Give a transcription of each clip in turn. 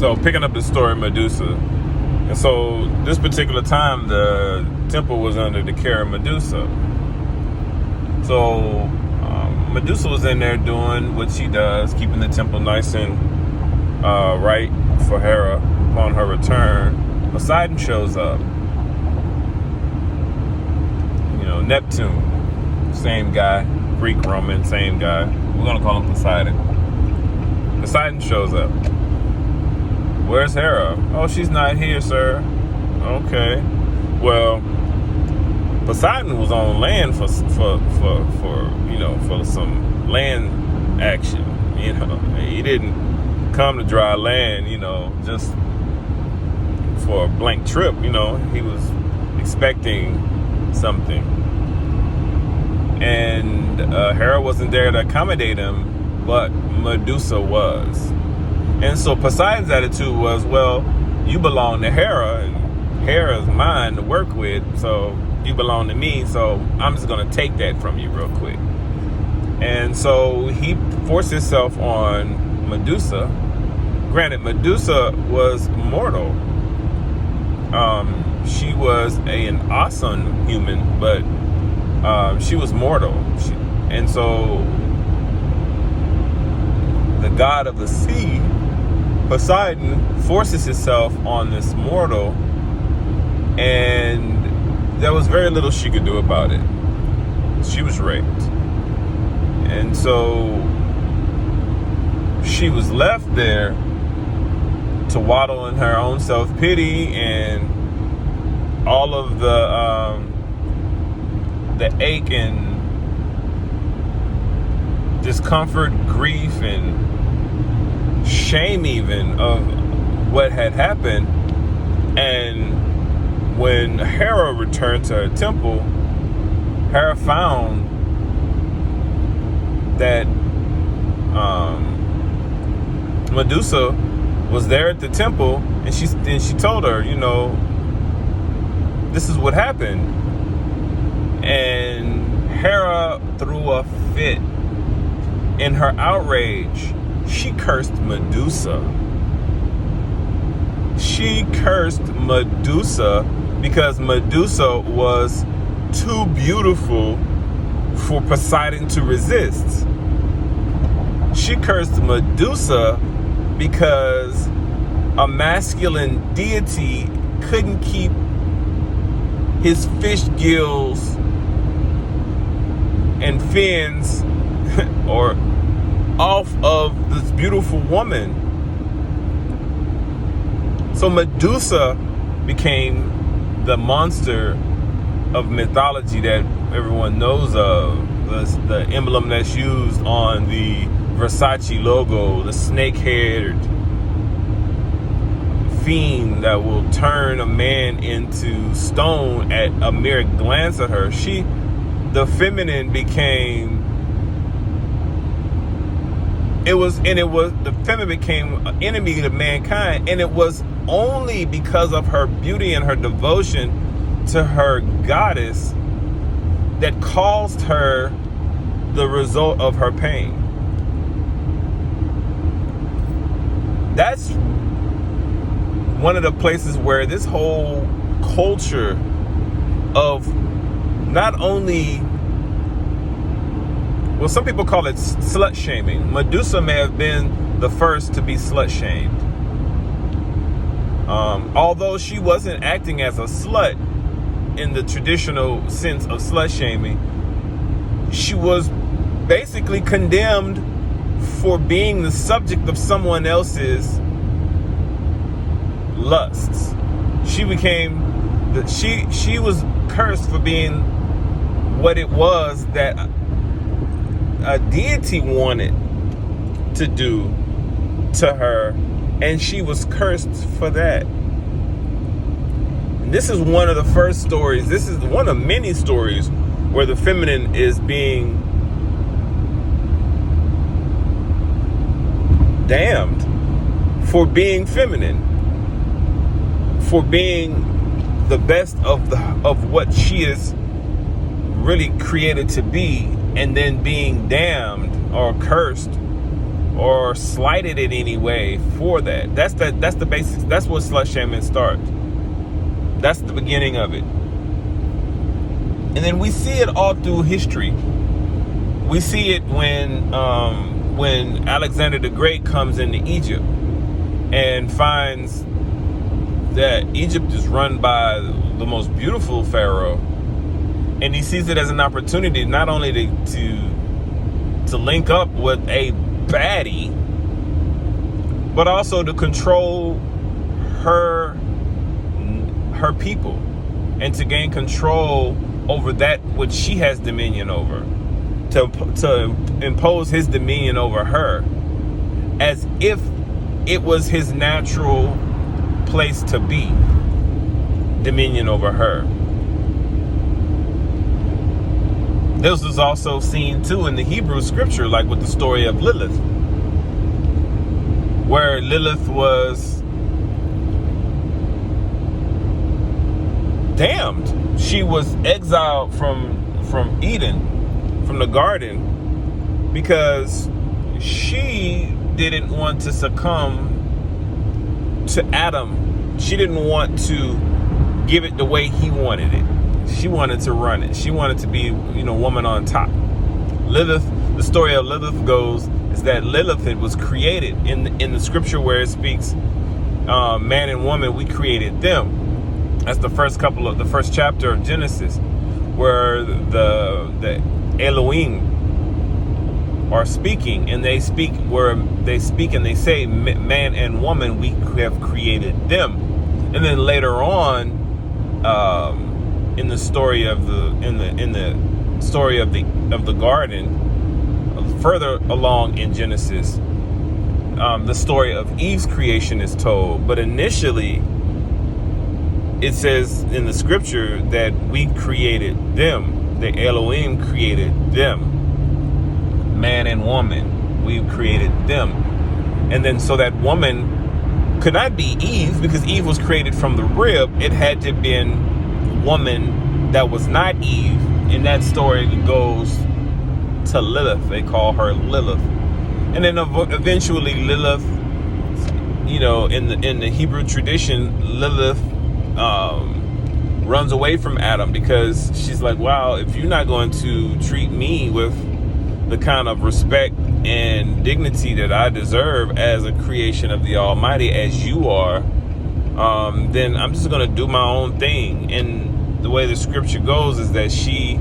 So picking up the story of Medusa. And so this particular time, the temple was under the care of Medusa. So Medusa was in there doing what she does, keeping the temple nice and right for Hera. Upon her return, Poseidon shows up. You know, Neptune, same guy, Greek, Roman, same guy. We're gonna call him Poseidon. Poseidon shows up. Where's Hera? Oh, she's not here, sir. Okay. Well, Poseidon was on land for some land action. You know, he didn't come to dry land, just for a blank trip. He was expecting something, and Hera wasn't there to accommodate him, but Medusa was. And so Poseidon's attitude was, well, you belong to Hera, and Hera's mine to work with, so you belong to me, so I'm just going to take that from you real quick. And so he forced himself on Medusa. Granted, Medusa was mortal. She was an awesome human, but she was mortal. And so the god of the sea, Poseidon, forces himself on this mortal, and there was very little she could do about it. She was raped. And so she was left there to waddle in her own self-pity and all of the ache and discomfort, grief, and shame even of what had happened. And when Hera returned to her temple, Hera found that Medusa was there at the temple, and she told her, this is what happened. And Hera threw a fit. In her outrage, she cursed Medusa. She cursed Medusa because Medusa was too beautiful for Poseidon to resist. She cursed Medusa because a masculine deity couldn't keep his fish gills and fins or off of this beautiful woman. So Medusa became the monster of mythology that everyone knows of. The emblem that's used on the Versace logo, the snake-haired fiend that will turn a man into stone at a mere glance at her. The feminine became, the feminine became an enemy to mankind, and it was only because of her beauty and her devotion to her goddess that caused her the result of her pain. That's one of the places where this whole culture of not only, well, some people call it slut shaming. Medusa may have been the first to be slut shamed. Although she wasn't acting as a slut in the traditional sense of slut shaming, she was basically condemned for being the subject of someone else's lusts. She was cursed for being what it was that a deity wanted to do to her, and she was cursed for that. And this is one of the first stories. This is one of many stories where the feminine is being damned for being feminine, for being the best of what she is really created to be, and then being damned or cursed or slighted in any way for that. That's the basics. That's what slut shaming starts. That's the beginning of it. And then we see it all through history. We see it when Alexander the Great comes into Egypt and finds that Egypt is run by the most beautiful pharaoh, and he sees it as an opportunity not only to link up with a baddie, but also to control her people and to gain control over that which she has dominion over, to impose his dominion over her, as if it was his natural place to be, dominion over her. This was also seen too in the Hebrew scripture, like with the story of Lilith, where Lilith was damned. She was exiled from Eden, from the garden, because she didn't want to succumb to Adam. She didn't want to give it the way he wanted it. She wanted to run it. She wanted to be, woman on top. Lilith, the story of Lilith goes, is that Lilith, it was created in the scripture where it speaks, man and woman, we created them. That's the first chapter of Genesis, where the Elohim are speaking, and they speak and they say, man and woman, we have created them. And then later on, in the story of the story of the garden, further along in Genesis, the story of Eve's creation is told. But initially, it says in the scripture that we created them. The Elohim created them. Man and woman, we created them. And then so that woman could not be Eve, because Eve was created from the rib. It had to have been woman that was not Eve. And that story goes to Lilith. They call her Lilith. And then eventually Lilith, in the Hebrew tradition, Lilith runs away from Adam, because she's like, wow, if you're not going to treat me with the kind of respect and dignity that I deserve as a creation of the Almighty, as you are, then I'm just going to do my own thing. And the way the scripture goes is that she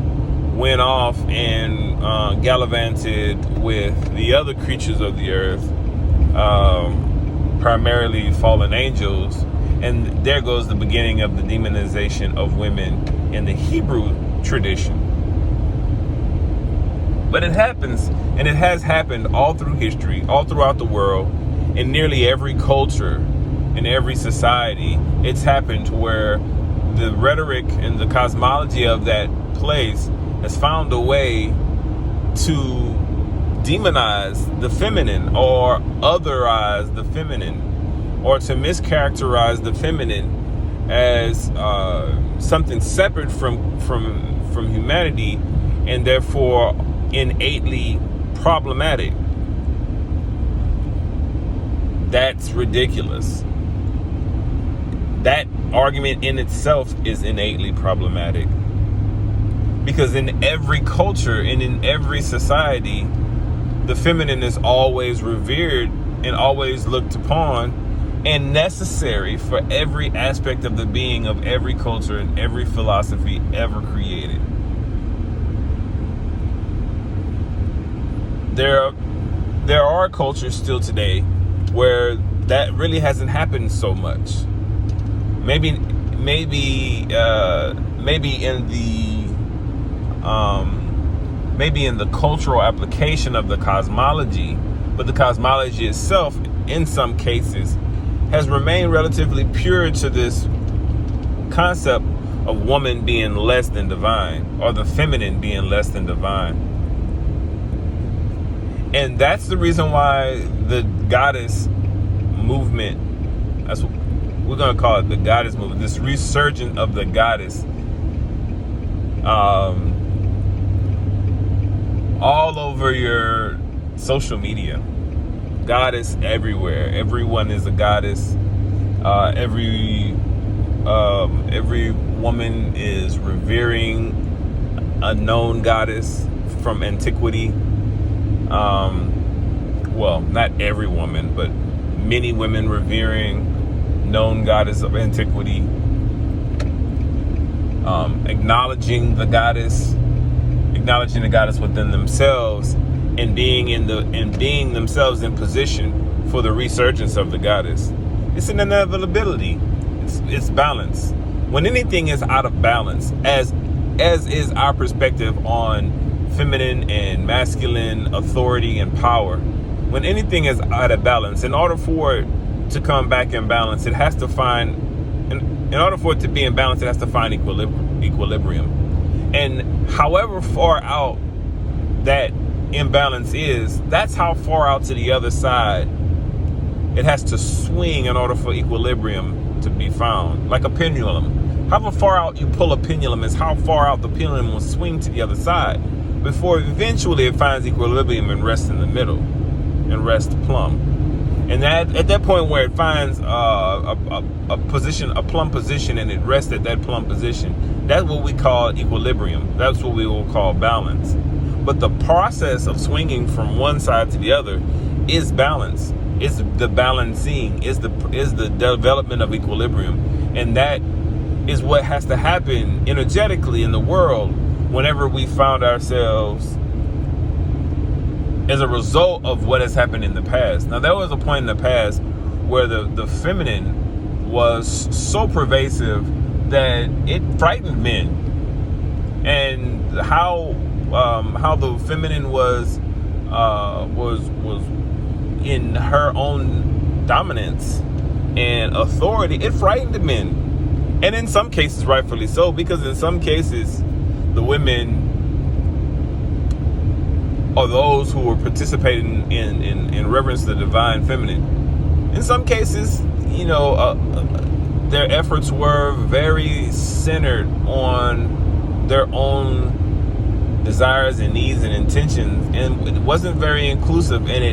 went off and gallivanted with the other creatures of the earth, primarily fallen angels. And there goes the beginning of the demonization of women in the Hebrew tradition. But it happens, and it has happened all through history, all throughout the world, in nearly every culture, in every society. It's happened to where the rhetoric and the cosmology of that place has found a way to demonize the feminine, or otherize the feminine, or to mischaracterize the feminine as something separate from humanity, and therefore innately problematic. That's ridiculous. That argument in itself is innately problematic, because in every culture and in every society, the feminine is always revered and always looked upon and necessary for every aspect of the being of every culture and every philosophy ever created. There are cultures still today where that really hasn't happened so much. Maybe in the cultural application of the cosmology, but the cosmology itself, in some cases, has remained relatively pure to this concept of woman being less than divine, or the feminine being less than divine. And that's the reason why the goddess movement, that's what we're going to call it, the goddess movement, this resurgence of the goddess, all over your social media. goddess everywhere. Everyone is a goddess. Every woman is revering a known goddess from antiquity. Well, not every woman, but many women revering known goddess of antiquity. Acknowledging the goddess within themselves, and being themselves in position for the resurgence of the goddess. It's an inevitability. It's balance. When anything is out of balance, as is our perspective on feminine and masculine authority and power, when anything is out of balance, in order for it to come back in balance, it has to find, in order for it to be in balance, it has to find equilibrium. And however far out that imbalance is, that's how far out to the other side it has to swing in order for equilibrium to be found. Like a pendulum. However far out you pull a pendulum is how far out the pendulum will swing to the other side before eventually it finds equilibrium and rests in the middle and rests plumb. And that at that point where it finds a plumb position, and it rests at that plumb position, that's what we call equilibrium. That's what we will call balance. But the process of swinging from one side to the other is balance. It's the balancing, is the development of equilibrium. And that is what has to happen energetically in the world whenever we found ourselves as a result of what has happened in the past. Now, there was a point in the past where the feminine was so pervasive that it frightened men. And how the feminine was in her own dominance and authority, it frightened men. And in some cases, rightfully so, because in some cases, the women or those who were participating in reverence to the divine feminine, in some cases, their efforts were very centered on their own desires and needs and intentions, and it wasn't very inclusive, and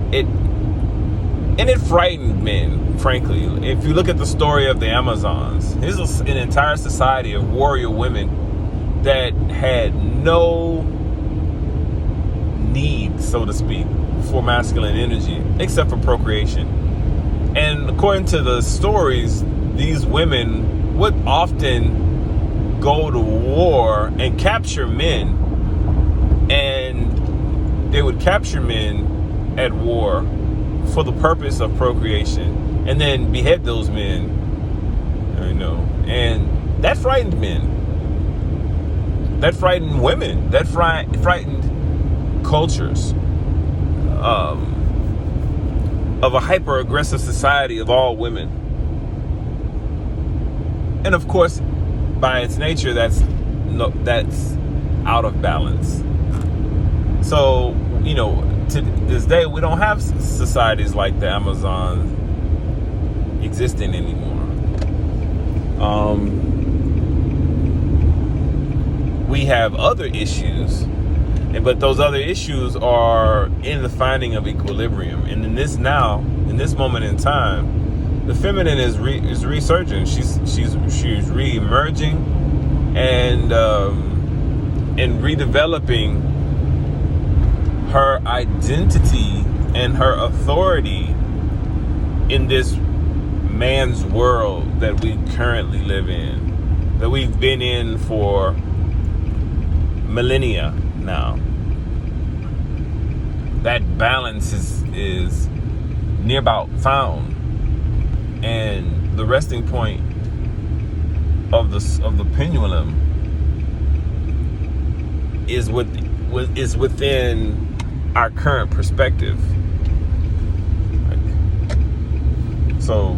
it frightened men, frankly. If you look at the story of the Amazons, here's an entire society of warrior women that had no need, so to speak, for masculine energy except for procreation. And according to the stories, these women would often go to war and capture men, and they would capture men at war for the purpose of procreation, and then behead those men, and that frightened men, that frightened women, that frightened cultures of a hyper-aggressive society of all women. And of course, by its nature, that's out of balance. So, to this day, we don't have societies like the Amazon existing anymore. We have other issues, but those other issues are in the finding of equilibrium. And in this moment in time, the feminine is resurging. She's re-emerging and redeveloping her identity and her authority in this man's world that we currently live in, that we've been in for millennia now. That balance is near about found, and the resting point of the pendulum is within our current perspective. So